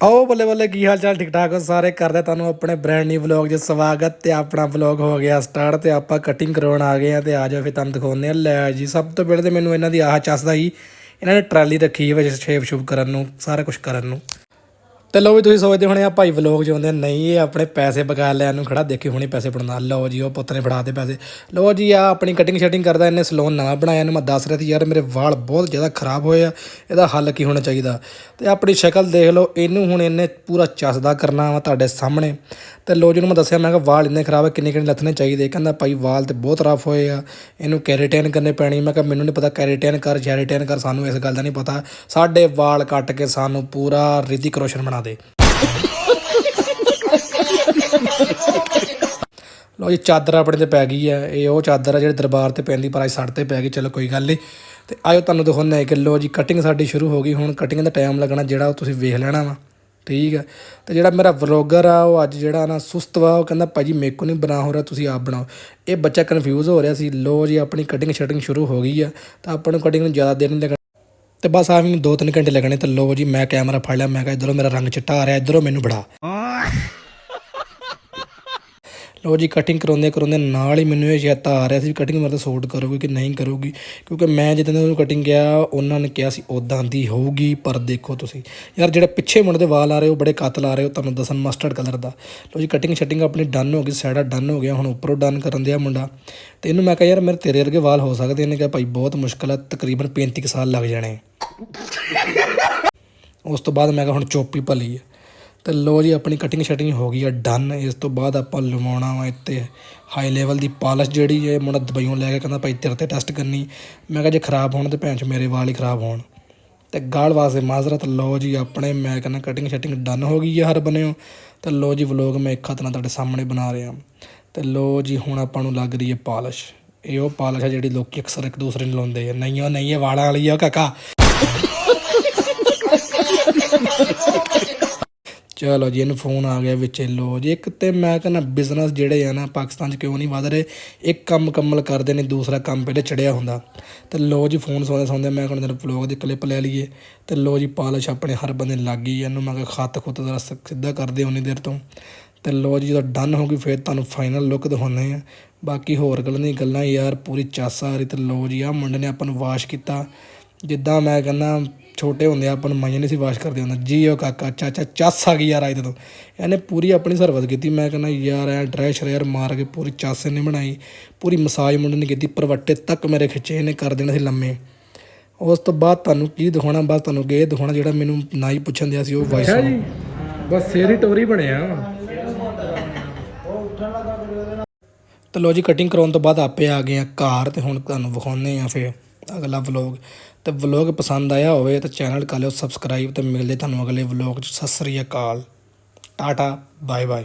आओ बल्ले बल्ले की हाल चाल ठीक ठाक हो सारे करते तुहानू अपने ब्रांड न्यू व्लॉग 'ਚ ਸਵਾਗਤ ਤੇ ਆਪਣਾ ਵਲੌਗ ਹੋ ਗਿਆ ਸਟਾਰਟ ਤੇ ਆਪਾਂ ਕਟਿੰਗ ਕਰਵਾਉਣ ਆ ਗਏ ਆ ਤੇ ਆ ਜਾਓ ਫਿਰ ਤੁਹਾਨੂੰ ਦਿਖਾਉਂਦੇ ਆ। ਲੈ ਜੀ ਸਭ ਤੋਂ ਪਹਿਲੇ ਤੇ ਮੈਨੂੰ ਇਹਨਾਂ ਦੀ ਆਹ ਚੱਸਦਾ ਸੀ, ਇਹਨਾਂ ਨੇ ਟਰਾਲੀ ਰੱਖੀ ਹੈ ਵਿੱਚ ਸ਼ੇਪ ਸ਼ੂਪ ਕਰਨ ਨੂੰ, ਸਾਰਾ ਕੁਝ ਕਰਨ ਨੂੰ। ਤੇ ਲਓ ਵੀ ਤੁਸੀਂ ਸੋਚਦੇ ਹੋਣੇ ਆ ਭਾਈ ਵਲੌਗ 'ਚ ਆਉਂਦੇ ਨਹੀਂ, ਇਹ ਆਪਣੇ ਪੈਸੇ ਬਗਾ ਲੈਣ ਨੂੰ ਖੜਾ, ਦੇਖੀ ਹੁਣੇ ਪੈਸੇ ਬਣਾਉਣਾ। ਲਓ ਜੀ ਉਹ ਪੁੱਤ ਨੇ ਫੜਾ ਦੇ ਪੈਸੇ। ਲਓ ਜੀ ਆ ਆਪਣੀ ਕਟਿੰਗ ਸ਼ਟਿੰਗ ਕਰਦਾ, ਇਹਨੇ ਸਲੂਨ ਨਵਾਂ ਬਣਾਇਆ। ਇਹਨੂੰ ਮੈਂ ਦੱਸ ਰਿਹਾ ਸੀ ਯਾਰ ਮੇਰੇ ਵਾਲ ਬਹੁਤ ਜ਼ਿਆਦਾ ਖਰਾਬ ਹੋਏ ਆ, ਇਹਦਾ ਹੱਲ ਕੀ ਹੋਣਾ ਚਾਹੀਦਾ। ਤੇ ਆਪਣੀ ਸ਼ਕਲ ਦੇਖ ਲਓ, ਇਹਨੂੰ ਹੁਣ ਇਹਨੇ ਪੂਰਾ ਚੱਸਦਾ ਕਰਨਾ ਵਾ ਤੁਹਾਡੇ ਸਾਹਮਣੇ। ਤੇ ਲੋ ਜੀ ਨੂੰ ਮੈਂ ਦੱਸਿਆ, ਮੈਂ ਕਿਹਾ ਵਾਲ ਇੰਨੇ ਖਰਾਬ ਹੈ, ਕਿੰਨੇ ਕਿੰਨੇ ਲੱਥਣੇ ਚਾਹੀਦੇ। ਕਹਿੰਦਾ ਭਾਈ ਵਾਲ ਤੇ ਬਹੁਤ ਰਫ ਹੋਏ ਆ, ਇਹਨੂੰ ਕੈਰੇਟਿਨ ਕਰਨੇ ਪੈਣੀ। ਮੈਂ ਕਿਹਾ ਮੈਨੂੰ ਨਹੀਂ ਪਤਾ ਕੈਰੇਟਿਨ ਕਰ ਜੈਰੇਟਿਨ ਕਰ, ਸਾਨੂੰ ਇਸ ਗੱਲ ਦਾ ਨਹੀਂ ਪਤਾ। ਸਾਡੇ ਵਾਲ ਕੱਟ ਕੇ ਸਾਨੂੰ ਪੂਰਾ ਰਿਤਿਕ ਰੋਸ਼ਨ ਬਣਾ ਦੇ। ਲਓ ਜੀ ਚਾਦਰ ਆਪਣੇ ਤੇ ਪੈ ਗਈ ਹੈ, ਇਹ ਉਹ ਚਾਦਰ ਆ ਜਿਹੜੀ ਦਰਬਾਰ ਤੇ ਪੈਂਦੀ, ਪਰ ਅੱਜ ਸਾਡੇ ਤੇ ਪੈ ਗਈ। ਚਲੋ ਕੋਈ ਗੱਲ ਨਹੀਂ। ਤੇ ਆਇਓ ਤੁਹਾਨੂੰ ਦਿਖਾਉਂਦੇ ਹਾਂ ਕਿ ਲੋ ਜੀ ਕਟਿੰਗ ਸਾਡੀ ਸ਼ੁਰੂ ਹੋ ਗਈ। ਹੁਣ ਕਟਿੰਗ ਦਾ ਟਾਈਮ ਲੱਗਣਾ ਜਿਹੜਾ ਉਹ ਤੁਸੀਂ ਵੇਖ ਲੈਣਾ ਵਾ, ਠੀਕ ਹੈ। ਤੇ ਜਿਹੜਾ ਮੇਰਾ ਵਲੋਗਰ ਆ ਉਹ ਅੱਜ ਜਿਹੜਾ ਨਾ ਸੁਸਤ ਵਾ, ਉਹ ਕਹਿੰਦਾ ਭਾਜੀ ਮੇਰੇ ਕੋਲ ਨਹੀਂ ਬਣਾ ਹੋ ਰਿਹਾ, ਤੁਸੀਂ ਆਪ ਬਣਾਓ। ਇਹ ਬੱਚਾ ਕਨਫਿਊਜ਼ ਹੋ ਰਿਹਾ ਸੀ। ਲੋ ਜੀ ਆਪਣੀ ਕਟਿੰਗ ਸ਼ਟਿੰਗ ਸ਼ੁਰੂ ਹੋ ਗਈ ਆ, ਤਾਂ ਆਪਾਂ ਨੂੰ ਕਟਿੰਗ ਨੂੰ ਜ਼ਿਆਦਾ ਦੇਰ ਨਹੀਂ ਲੱਗਣਾ। ਤੇ ਬਸ ਆ ਵੀ 2-3 ਘੰਟੇ ਲੱਗਣੇ। ਤੇ ਲੋ ਜੀ ਮੈਂ ਕੈਮਰਾ ਫੜ ਲਿਆ, ਮੈਂ ਕਿਹਾ ਇੱਧਰੋਂ ਮੇਰਾ ਰੰਗ ਚਿੱਟਾ ਆ ਰਿਹਾ, ਇੱਧਰੋਂ ਮੈਨੂੰ ਬੜਾ। ਲੋ ਜੀ ਕਟਿੰਗ ਕਰਾਉਂਦੇ ਨਾਲ ਹੀ ਮੈਨੂੰ ਇਹ ਚੇਤਾ ਆ ਰਿਹਾ ਸੀ ਵੀ ਕਟਿੰਗ ਮੇਰੇ ਤੋਂ ਸੂਟ ਕਰੂਗੀ ਕਿ ਨਹੀਂ ਕਰੂਗੀ, ਕਿਉਂਕਿ ਮੈਂ ਜਿੱਦਾਂ ਉਹਨੂੰ ਕਟਿੰਗ ਕਿਹਾ ਉਹਨਾਂ ਨੇ ਕਿਹਾ ਸੀ ਉੱਦਾਂ ਦੀ ਹੋਊਗੀ। ਪਰ ਦੇਖੋ ਤੁਸੀਂ ਯਾਰ ਜਿਹੜੇ ਪਿੱਛੇ ਮੁੰਡੇ ਦੇ ਵਾਲ ਆ ਰਹੇ ਉਹ ਬੜੇ ਕਾਤਲ ਆ ਰਹੇ, ਉਹ ਤੁਹਾਨੂੰ ਦੱਸਣ ਮਸਟਰਡ ਕਲਰ ਦਾ। ਲੋ ਜੀ ਕਟਿੰਗ ਸ਼ਟਿੰਗ ਆਪਣੀ ਡਨ ਹੋ ਗਈ, ਸਾਈਡਾ ਡਨ ਹੋ ਗਿਆ। ਹੁਣ ਉੱਪਰੋਂ ਡਨ ਕਰਨ ਦਿਆ ਮੁੰਡਾ। ਤੇ ਇਹਨੂੰ ਮੈਂ ਕਿਹਾ ਯਾਰ ਮੇਰੇ ਤੇਰੇ ਵਰਗੇ ਵਾਲ ਹੋ ਸਕਦੇ। ਇਹਨੇ ਕਿਹਾ ਭਾਈ ਬਹੁਤ ਮੁਸ਼ਕਿਲ ਆ, ਤਕਰੀਬਨ 35 ਸਾਲ ਲੱਗ ਜਾਣੇ। ਉਸ ਤੋਂ ਬਾਅਦ ਮੈਂ ਕਿਹਾ ਹੁਣ ਚੋਪੀ ਭਲੀ ਹੈ। ਤੇ ਲੋ ਜੀ ਆਪਣੀ ਕਟਿੰਗ ਸ਼ਟਿੰਗ ਹੋ ਗਈ ਆ ਡਨ। ਇਸ ਤੋਂ ਬਾਅਦ ਆਪਾਂ ਲਵਾਉਣਾ ਵਾ ਇੱਥੇ ਹਾਈ ਲੈਵਲ ਦੀ ਪਾਲਿਸ਼, ਜਿਹੜੀ ਇਹ ਮੁੰਡਾ ਦੁਬਈਓਂ ਲੈ ਕੇ ਕਹਿੰਦਾ ਭਾਈ ਤੇਰੇ 'ਤੇ ਟੈਸਟ ਕਰਨੀ। ਮੈਂ ਕਿਹਾ ਜੇ ਖਰਾਬ ਹੋਣ ਤਾਂ ਭੈਣ 'ਚ ਮੇਰੇ ਵਾਲ ਹੀ ਖਰਾਬ ਹੋਣ। ਤੇ ਗਾਲ ਵਾਸਤੇ ਮਾਜ਼ਰਤ। ਲੋ ਜੀ ਆਪਣੇ ਮੈਂ ਕਹਿੰਦਾ ਕਟਿੰਗ ਸ਼ਟਿੰਗ ਡਨ ਹੋ ਗਈ ਆ ਹਰ ਬੰਨਿਓ। ਤੇ ਲੋ ਜੀ ਵਲੋਗ ਮੈਂ ਇੱਕ ਹੱਥ ਨਾਲ ਤੁਹਾਡੇ ਸਾਹਮਣੇ ਬਣਾ ਰਿਹਾ। ਤੇ ਲੋ ਜੀ ਹੁਣ ਆਪਾਂ ਨੂੰ ਲੱਗ ਰਹੀ ਹੈ ਪਾਲਿਸ਼। ਇਹ ਉਹ ਪਾਲਿਸ਼ ਆ ਜਿਹੜੀ ਲੋਕ ਅਕਸਰ ਇੱਕ ਦੂਸਰੇ ਨੂੰ ਲਾਉਂਦੇ ਆ। ਨਹੀਂ ਉਹ ਨਹੀਂ, ਇਹ ਵਾਲਾਂ ਵਾਲੀ ਆ ਕਾਕਾ। ਚਲੋ ਜੀ ਇਹਨੂੰ ਫੋਨ ਆ ਗਿਆ ਵਿੱਚ। ਲੋ ਜੀ ਇੱਕ ਤਾਂ ਮੈਂ ਕਹਿੰਦਾ ਬਿਜ਼ਨਸ ਜਿਹੜੇ ਆ ਨਾ ਪਾਕਿਸਤਾਨ 'ਚ ਕਿਉਂ ਨਹੀਂ ਵੱਧ ਰਹੇ, ਇੱਕ ਕੰਮ ਮੁਕੰਮਲ ਕਰਦੇ ਨੇ ਦੂਸਰਾ ਕੰਮ ਪਹਿਲੇ ਚੜਿਆ ਹੁੰਦਾ। ਤੇ ਲੋ ਜੀ ਫੋਨ ਸੌਂਦੇ ਮੈਂ ਕਹਿੰਦਾ ਵਲੋਗ ਦੀ ਕਲਿੱਪ ਲੈ ਲਈਏ। ਤੇ ਲੋ ਜੀ ਪਾਲਿਸ਼ ਆਪਣੇ ਹਰ ਬੰਦੇ ਲੱਗ ਗਈ। ਇਹਨੂੰ ਮੈਂ ਕਿਹਾ ਖੱਤ ਖੁੱਤ ਦਾ ਸਿੱਧਾ ਕਰਦੇ ਉਨੀ ਦੇਰ ਤੋਂ। ਤੇ ਲੋ ਜੀ ਜਦੋਂ ਡਨ ਹੋ ਗਈ ਫਿਰ ਤੁਹਾਨੂੰ ਫਾਈਨਲ ਲੁੱਕ ਦਿਖਾਉਂਦੇ ਆ। ਬਾਕੀ ਹੋਰ ਗੱਲਾਂ ਯਾਰ ਪੂਰੀ ਚੱਸ ਆ ਰਹੀ। ਤੇ ਲੋ ਜੀ ਆਹ ਮੁੰਡੇ ਨੇ ਆਪਾਂ ਨੂੰ ਵਾਸ਼ ਕੀਤਾ, ਜਿੱਦਾਂ ਮੈਂ ਕਹਿੰਦਾ ਛੋਟੇ ਹੁੰਦੇ ਆਪਾਂ ਨੂੰ ਮਾਈਆਂ ਨਹੀਂ ਸੀ ਵਾਸ਼ ਕਰਦੇ ਹੁੰਦੇ। ਜੀ ਉਹ ਕਾਕਾ ਚਾਚਾ ਚੱਸ ਆ ਗਈ ਯਾਰ ਅੱਜ ਤੋਂ। ਇਹਨੇ ਪੂਰੀ ਆਪਣੀ ਸਰਵਿਸ ਕੀਤੀ। ਮੈਂ ਕਹਿੰਦਾ ਯਾਰ ਐ ਡਰੈ ਸ਼ਰੇਅਰ ਮਾਰ ਕੇ ਪੂਰੀ ਚੱਸ ਇਹਨੇ ਬਣਾਈ, ਪੂਰੀ ਮਸਾਜ ਮੁੰਡੇ ਨੇ ਕੀਤੀ, ਪ੍ਰਵੱਟੇ ਤੱਕ ਮੇਰੇ ਖਿੱਚੇ ਇਹਨੇ ਕਰ ਦੇਣਾ ਸੀ ਲੰਮੇ। ਉਸ ਤੋਂ ਬਾਅਦ ਤੁਹਾਨੂੰ ਕੀ ਦਿਖਾਉਣਾ, ਬਸ ਤੁਹਾਨੂੰ ਇਹ ਦਿਖਾਉਣਾ ਜਿਹੜਾ ਮੈਨੂੰ ਨਾ ਹੀ ਪੁੱਛਣ ਦਿਆ ਸੀ ਉਹ ਵਾਇਸ ਜੀ। ਬਸ ਸੇਰੀ ਟੋਰੀ ਬਣਿਆ। ਤੇ ਲੋ ਜੀ ਕਟਿੰਗ ਕਰਾਉਣ ਤੋਂ ਬਾਅਦ ਆਪੇ ਆ ਗਏ ਆ ਘਰ। ਤੇ ਹੁਣ ਤੁਹਾਨੂੰ ਵਿਖਾਉਂਦੇ ਆ ਫਿਰ ਅਗਲਾ ਵਲੋਗ। ਤੇ ਵਲੋਗ ਪਸੰਦ ਆਇਆ ਹੋਵੇ ਤਾਂ ਚੈਨਲ ਕਰ ਲਿਓ ਸਬਸਕ੍ਰਾਈਬ। ਤੇ ਮਿਲਦੇ ਤੁਹਾਨੂੰ ਅਗਲੇ ਵਲੋਗ 'ਚ। ਸਤਿ ਸ੍ਰੀ ਅਕਾਲ, ਟਾਟਾ, ਬਾਏ ਬਾਏ।